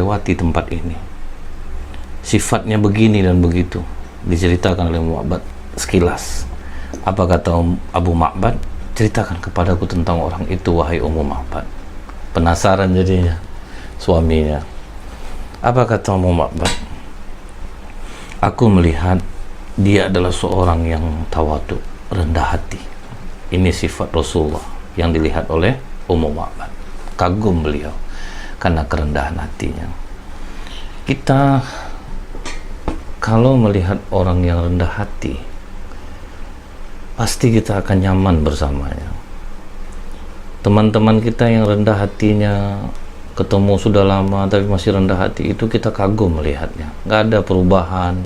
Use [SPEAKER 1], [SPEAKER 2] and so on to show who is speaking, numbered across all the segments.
[SPEAKER 1] melewati tempat ini, sifatnya begini dan begitu. Diceritakan oleh Ma'bad sekilas. Apa kata Abu Ma'bad? Ceritakan kepadaku tentang orang itu, wahai Ummu Ma'bad. Penasaran jadinya suaminya. Apa kata Ummu Ma'bad? Aku melihat dia adalah seorang yang tawadu, rendah hati. Ini sifat Rasulullah yang dilihat oleh Ummu Ma'bad. Kagum beliau karena kerendahan hatinya. Kita kalau melihat orang yang rendah hati, pasti kita akan nyaman bersamanya. Teman-teman kita yang rendah hatinya, ketemu sudah lama tapi masih rendah hati, itu kita kagum melihatnya, nggak ada perubahan.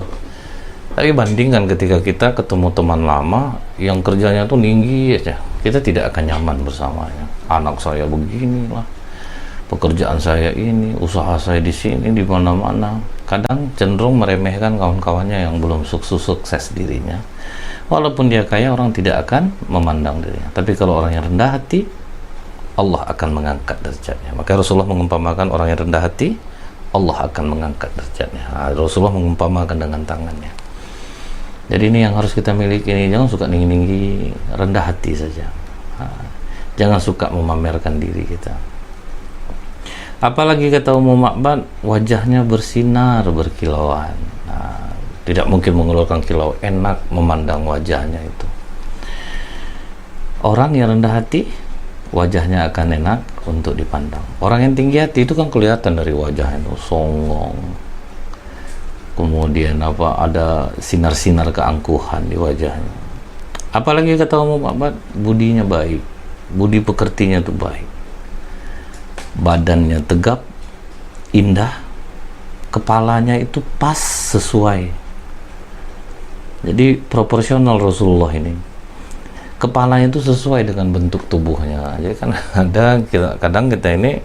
[SPEAKER 1] Tapi bandingkan ketika kita ketemu teman lama yang kerjanya tuh tinggi aja, kita tidak akan nyaman bersamanya. Anak saya beginilah, pekerjaan saya ini, usaha saya di sini, di mana-mana. Kadang cenderung meremehkan kawan-kawannya yang belum sukses dirinya. Walaupun dia kaya, orang tidak akan memandang dirinya. Tapi kalau orang yang rendah hati, Allah akan mengangkat derajatnya. Maka Rasulullah mengumpamakan orang yang rendah hati, Allah akan mengangkat derajatnya. Rasulullah mengumpamakan dengan tangannya. Jadi ini yang harus kita miliki. Jangan suka tinggi-tinggi, rendah hati saja. Jangan suka memamerkan diri kita. Apalagi kata Ummu Ma'bad, wajahnya bersinar berkilauan. Tidak mungkin mengeluarkan kilau, enak memandang wajahnya itu. Orang yang rendah hati, wajahnya akan enak untuk dipandang. Orang yang tinggi hati itu kan kelihatan dari wajahnya itu songong, kemudian ada sinar-sinar keangkuhan di wajahnya. Apalagi kata Ummu Ma'bad, budinya baik, budi pekertinya itu baik, badannya tegap, indah, kepalanya itu pas sesuai. Jadi proporsional Rasulullah ini, kepalanya itu sesuai dengan bentuk tubuhnya. Jadi kan kadang kita ini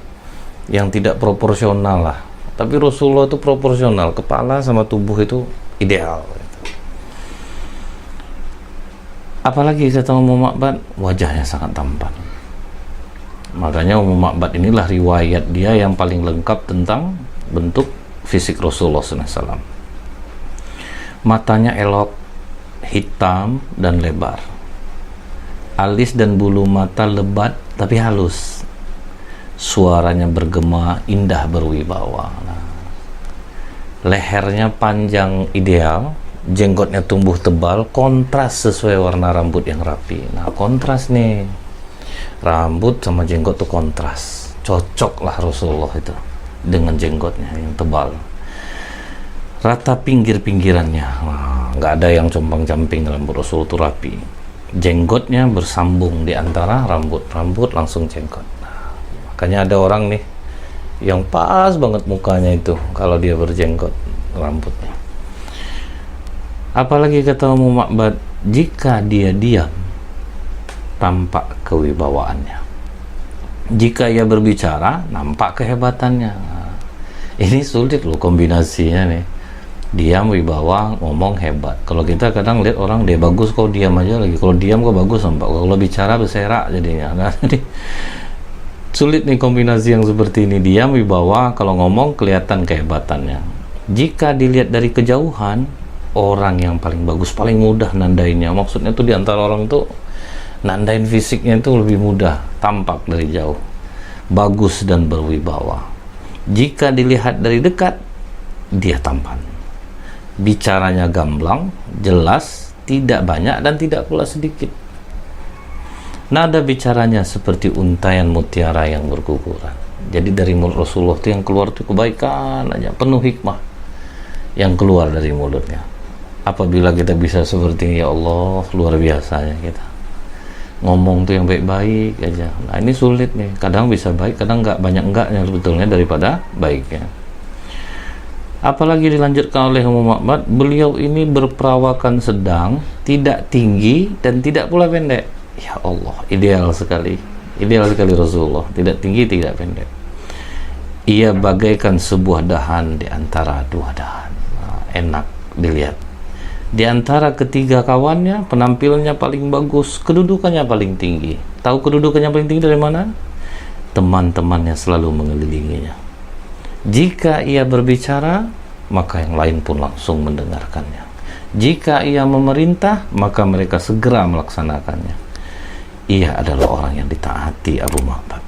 [SPEAKER 1] yang tidak proporsional lah, tapi Rasulullah itu proporsional, kepala sama tubuh itu ideal. Apalagi kata Ummu Ma'bad, wajahnya sangat tampan. Makanya Ummu Ma'bad inilah riwayat dia yang paling lengkap tentang bentuk fisik Rasulullah SAW. Matanya elok, hitam dan lebar. Alis dan bulu mata lebat tapi halus. Suaranya bergema, indah berwibawa. Lehernya panjang ideal, jenggotnya tumbuh tebal, kontras sesuai warna rambut yang rapi. Kontras nih, rambut sama jenggot tuh kontras, cocok lah Rasulullah itu dengan jenggotnya yang tebal. Rata pinggir-pinggirannya, nggak ada yang compang-camping. Rambut Rasul itu rapi, jenggotnya bersambung di antara rambut langsung jenggot. Makanya ada orang nih yang pas banget mukanya itu kalau dia berjenggot rambutnya. Apalagi kata Ummu Ma'bad, jika dia diam tampak kewibawaannya, jika ia berbicara nampak kehebatannya. Ini sulit loh kombinasinya nih, diam wibawa, ngomong hebat. Kalau kita kadang lihat orang dia bagus kok diam aja lagi, kalau diam kok bagus nampak, kalau bicara berserak jadinya. Jadi sulit nih kombinasi yang seperti ini, diam wibawa, kalau ngomong kelihatan kehebatannya. Jika dilihat dari kejauhan, orang yang paling bagus, paling mudah nandainya. Maksudnya tuh diantara orang tuh nandain fisiknya itu lebih mudah, tampak dari jauh, bagus dan berwibawa. Jika dilihat dari dekat, dia tampan, bicaranya gamblang, jelas, tidak banyak dan tidak pula sedikit. Nada bicaranya seperti untaian mutiara yang berguguran. Jadi dari mulut Rasulullah itu yang keluar itu kebaikan aja, penuh hikmah yang keluar dari mulutnya. Apabila kita bisa seperti ini, ya Allah, luar biasanya kita ngomong tuh yang baik-baik aja. Nah ini sulit nih, kadang bisa baik, kadang nggak, banyak enggaknya sebetulnya daripada baiknya. Apalagi dilanjutkan oleh Ummu Ma'bad, beliau ini berperawakan sedang, tidak tinggi dan tidak pula pendek. Ya Allah, ideal sekali Rasulullah, tidak tinggi tidak pendek. Ia bagaikan sebuah dahan di antara dua dahan. Enak dilihat. Di antara ketiga kawannya, penampilannya paling bagus, kedudukannya paling tinggi. Tahu kedudukannya paling tinggi dari mana? Teman-temannya selalu mengelilinginya. Jika ia berbicara, maka yang lain pun langsung mendengarkannya. Jika ia memerintah, maka mereka segera melaksanakannya. Ia adalah orang yang ditaati Abu Ma'bad.